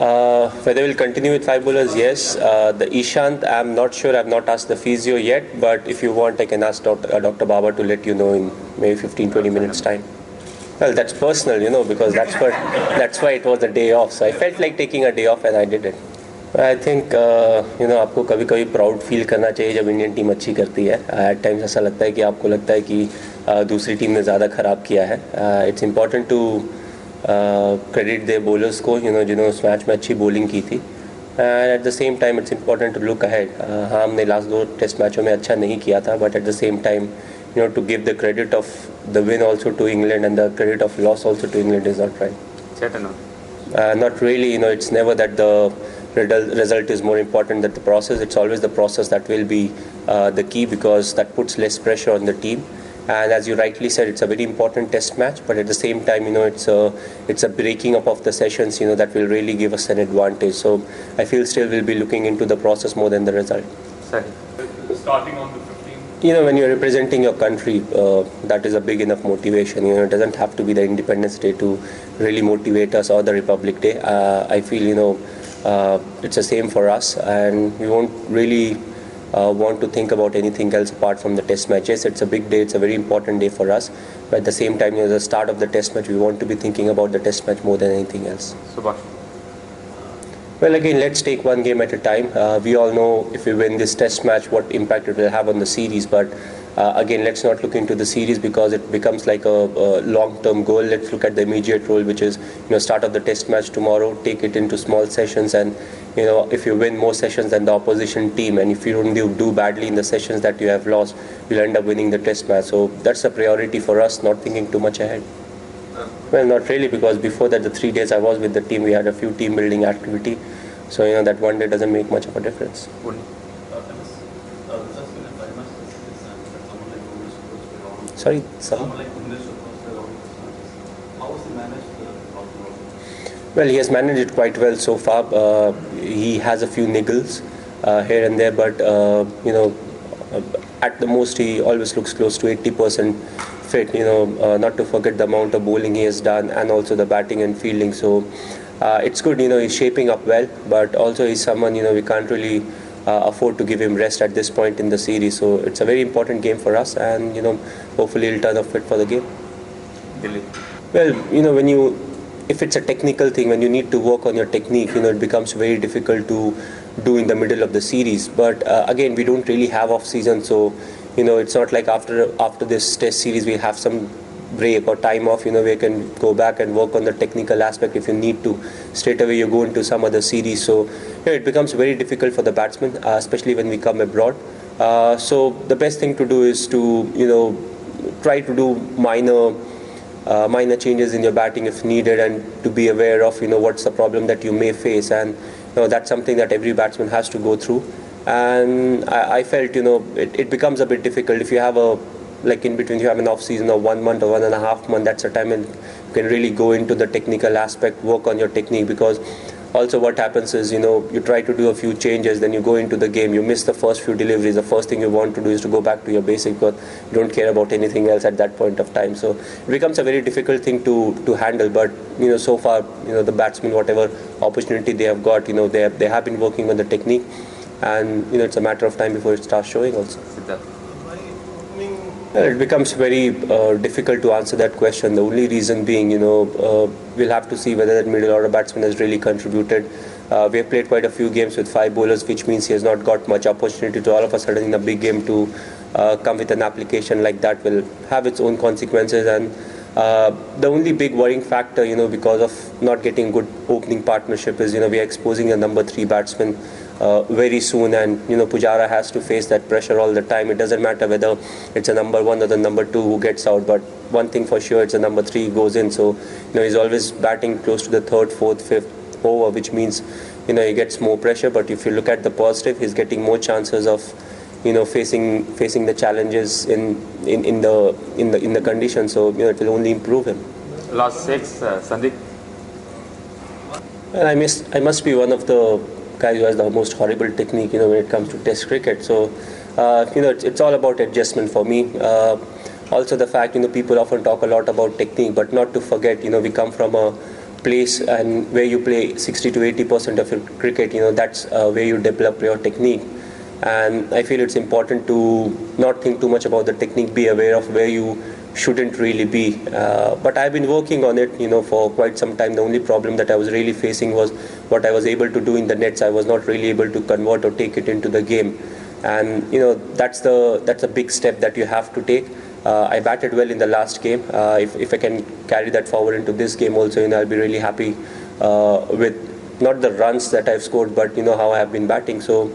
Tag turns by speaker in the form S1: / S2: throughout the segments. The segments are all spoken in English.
S1: Whether we'll continue with 5 bowlers, yes. The Ishant, I'm not sure. I've not asked the physio yet. But if you want, I can ask Dr. Baba to let you know in maybe 15-20 minutes time. Well, that's personal, because that's why it was the day off. So I felt like taking a day off and I did it. I think आपको कभी कभी proud feel करना चाहिए जब Indian team अच्छी करती है. Eight times ऐसा लगता है कि आपको लगता है कि दूसरी टीम ने ज़्यादा ख़राब किया है. It's important to credit the bowlers को जिन्होंने उस मैच में अच्छी बॉलिंग की थी. And at the same time it's important to look ahead. हाँ, हमने लास्ट 2 टेस्ट मैचों में अच्छा नहीं किया था, but at the same time to give the credit of the win also to England and the credit of loss also to England is not right. Not really. It's never that the result is more important than the process. It's always the process that will be the key, because that puts less pressure on the team. And as you rightly said, it's a very important test match, but at the same time, it's a breaking up of the sessions, that will really give us an advantage. So I feel still we'll be looking into the process more than the result.
S2: Sorry. Starting on the 15.
S1: When you're representing your country, that is a big enough motivation. It doesn't have to be the Independence Day to really motivate us, or the Republic Day. I feel, it's the same for us, and we won't really want to think about anything else apart from the test matches. It's a big day, it's a very important day for us. But at the same time, the start of the test match, we want to be thinking about the test match more than anything else.
S2: Subhash.
S1: Well, again, let's take one game at a time. We all know if we win this test match, what impact it will have on the series. But again, let's not look into the series, because it becomes like a long-term goal. Let's look at the immediate role, which is, start of the test match tomorrow, take it into small sessions, and, if you win more sessions than the opposition team, and if you don't do badly in the sessions that you have lost, you'll end up winning the test match. So that's a priority for us, not thinking too much ahead. Well, not really, because before that, the 3 days I was with the team, we had a few team building activity. So, that one day doesn't make much of a difference. Sorry, Well, he has managed it quite well so far. He has a few niggles here and there, but, at the most, he always looks close to 80% fit. Not to forget the amount of bowling he has done, and also the batting and fielding. So it's good, he's shaping up well, but also he's someone, we can't really afford to give him rest at this point in the series. So it's a very important game for us, and hopefully he'll turn up fit for the game.
S2: Delhi.
S1: Well, if it's a technical thing, when you need to work on your technique, it becomes very difficult to do in the middle of the series. But again, we don't really have off season, so it's not like after this test series we have some break or time off. We can go back and work on the technical aspect if you need to. Straight away you go into some other series, so it becomes very difficult for the batsmen, especially when we come abroad. So the best thing to do is to try to do minor changes in your batting if needed, and to be aware of what's the problem that you may face, and that's something that every batsman has to go through. And I felt it becomes a bit difficult if you have in between you have an off season of 1 month or 1.5 months. That's a time when you can really go into the technical aspect, work on your technique, because also what happens is you try to do a few changes, then you go into the game, you miss the first few deliveries. The first thing you want to do is to go back to your basic, because you don't care about anything else at that point of time. So it becomes a very difficult thing to handle. But so far the batsmen, whatever opportunity they have got, they have been working on the technique, and it's a matter of time before it starts showing also. Well, it becomes very difficult to answer that question. The only reason being, we'll have to see whether that middle order batsman has really contributed. We have played quite a few games with 5 bowlers, which means he has not got much opportunity to all of a sudden in a big game to come with an application like that will have its own consequences. And the only big worrying factor, because of not getting good opening partnership is, we are exposing a number 3 batsman very soon, and Pujara has to face that pressure all the time. It doesn't matter whether it's a number 1 or the number 2 who gets out, but one thing for sure, it's a number 3 goes in. So he's always batting close to the 3rd, 4th, 5th over, which means he gets more pressure. But if you look at the positive, he's getting more chances of facing the challenges in the conditions. So it will only improve him.
S2: Last 6, Sandeep.
S1: Well, I must be one of the guy who has the most horrible technique, when it comes to Test cricket. So, it's all about adjustment for me. Also, the fact, people often talk a lot about technique, but not to forget, we come from a place and where you play 60 to 80% of your cricket, that's where you develop your technique. And I feel it's important to not think too much about the technique, be aware of where you shouldn't really be. But I've been working on it, for quite some time. The only problem that I was really facing was what I was able to do in the nets. I was not really able to convert or take it into the game. And that's a big step that you have to take. I batted well in the last game. If I can carry that forward into this game also, I'll be really happy with not the runs that I've scored, but how I have been batting. So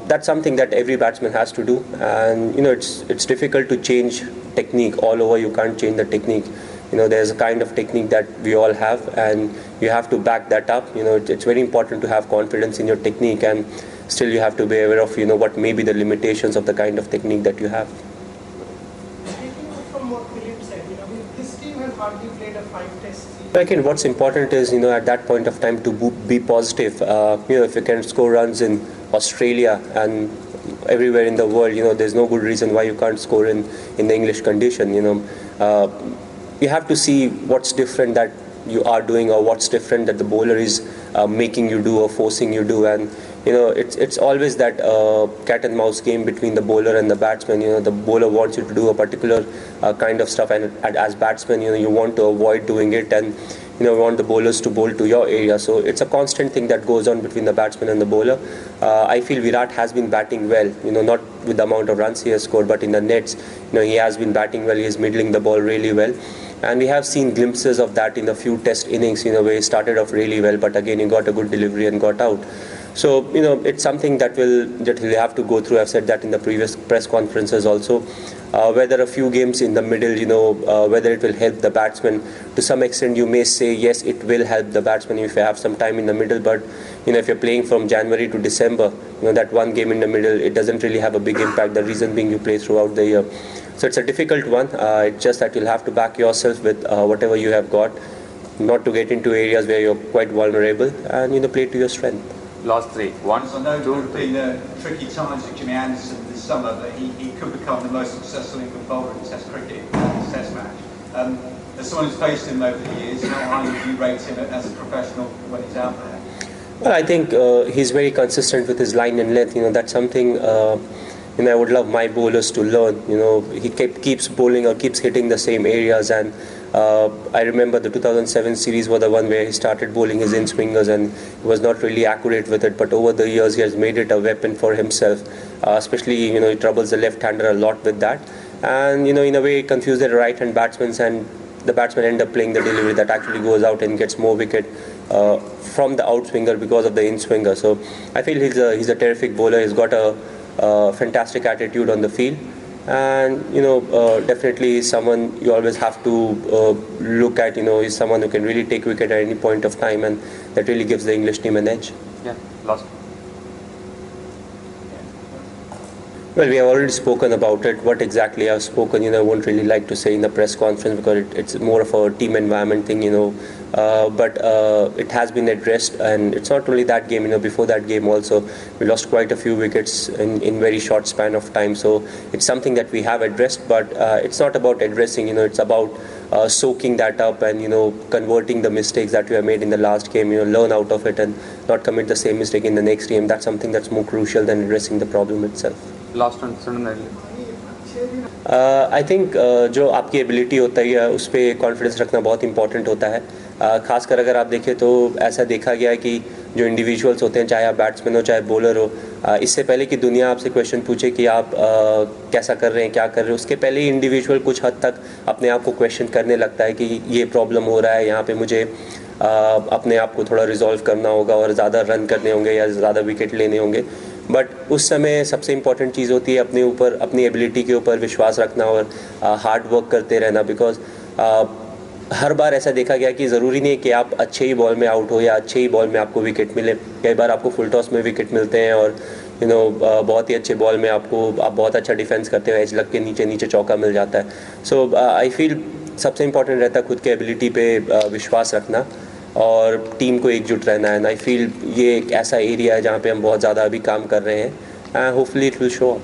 S1: that's something that every batsman has to do, and it's difficult to change technique all over. You can't change the technique. There's a kind of technique that we all have, and you have to back that up. It's very important to have confidence in your technique, and still you have to be aware of what may be the limitations of the kind of technique that you have.
S3: From what Philip said, this team has hardly played a 5-test series.
S1: Again, what's important is at that point of time to be positive. If you can score runs in Australia and everywhere in the world, there's no good reason why you can't score in the English condition. You have to see what's different that you are doing, or what's different that the bowler is making you do or forcing you do. And it's always that cat and mouse game between the bowler and the batsman. The bowler wants you to do a particular kind of stuff, and as batsman, you want to avoid doing it, and you want the bowlers to bowl to your area. So it's a constant thing that goes on between the batsman and the bowler. I feel Virat has been batting well, not with the amount of runs he has scored, but in the nets, he has been batting well. He is middling the ball really well. And we have seen glimpses of that in a few test innings, where he started off really well, but again he got a good delivery and got out. So, it's something that we'll have to go through. I've said that in the previous press conferences also. Whether a few games in the middle, whether it will help the batsman. To some extent, you may say, yes, it will help the batsman if you have some time in the middle. But, if you're playing from January to December, that one game in the middle, it doesn't really have a big impact. The reason being you play throughout the year. So it's a difficult one. It's just that you'll have to back yourself with whatever you have got, not to get into areas where you're quite vulnerable, and play to your strength.
S2: Last three. One,
S4: I know there
S2: two,
S4: have
S2: three.
S4: been tricky times for Jimmy Anderson this summer, but he could become the most successful England bowler in Test cricket in this Test match. As someone who's faced him over the years, how high would you rate him as a professional when he's out there?
S1: Well, I think he's very consistent with his line and length. That's something I would love my bowlers to learn. He keeps bowling or keeps hitting the same areas, and I remember the 2007 series was the one where he started bowling his in-swingers and he was not really accurate with it, but over the years he has made it a weapon for himself. Especially, he troubles the left-hander a lot with that, and in a way confuse the right-hand batsmen, and the batsmen end up playing the delivery that actually goes out and gets more wicket from the outswinger because of the in-swinger. So I feel he's a terrific bowler. He's got a fantastic attitude on the field, and definitely someone you always have to look at. He's someone who can really take wicket at any point of time, and that really gives the English team an edge.
S2: Yeah, last.
S1: Well, we have already spoken about it. What exactly I've spoken, I won't really like to say in the press conference because it's more of a team environment thing, but it has been addressed, and it's not only that game, before that game also, we lost quite a few wickets in very short span of time. So it's something that we have addressed, but it's not about addressing, it's about soaking that up and, converting the mistakes that we have made in the last game, learn out of it and not commit the same mistake in the next game. That's something that's more crucial than addressing the problem itself.
S2: Last one, Sunil.
S1: I think जो आपकी ability होता है उस पर confidence रखना बहुत important होता है. खासकर अगर आप देखें तो ऐसा देखा गया है कि जो इंडिविजुअल्स होते हैं, चाहे आप बैट्समैन हो चाहे बॉलर हो, इससे पहले कि दुनिया आपसे क्वेश्चन पूछे कि आप कैसा कर रहे हैं, क्या कर रहे हैं, उसके पहले ही इंडिविजुअल कुछ हद तक अपने आप को क्वेश्चन करने लगता है कि ये प्रॉब्लम हो रहा है, यहाँ पे मुझे अपने आप को थोड़ा रिजॉल्व करना होगा और ज़्यादा रन करने होंगे या ज़्यादा विकेट लेने होंगे. बट उस समय सबसे इम्पॉर्टेंट चीज़ होती है अपने ऊपर, अपनी एबिलिटी के ऊपर विश्वास रखना और हार्ड वर्क करते रहना. बिकॉज हर बार ऐसा देखा गया कि ज़रूरी नहीं है कि आप अच्छे ही बॉल में आउट हो या अच्छे ही बॉल में आपको विकेट मिले. कई बार आपको फुल टॉस में विकेट मिलते हैं और बहुत ही अच्छे बॉल में आप बहुत अच्छा डिफेंस करते हो, एज लग के नीचे चौका मिल जाता है. सो आई फील सबसे इम्पॉर्टेंट रहता है खुद के एबिलिटी पे विश्वास रखना और टीम को एकजुट रहना है. एंड आई फील ये एक ऐसा एरिया है जहाँ पे हम बहुत ज़्यादा अभी काम कर रहे हैं. Hopefully it will show up.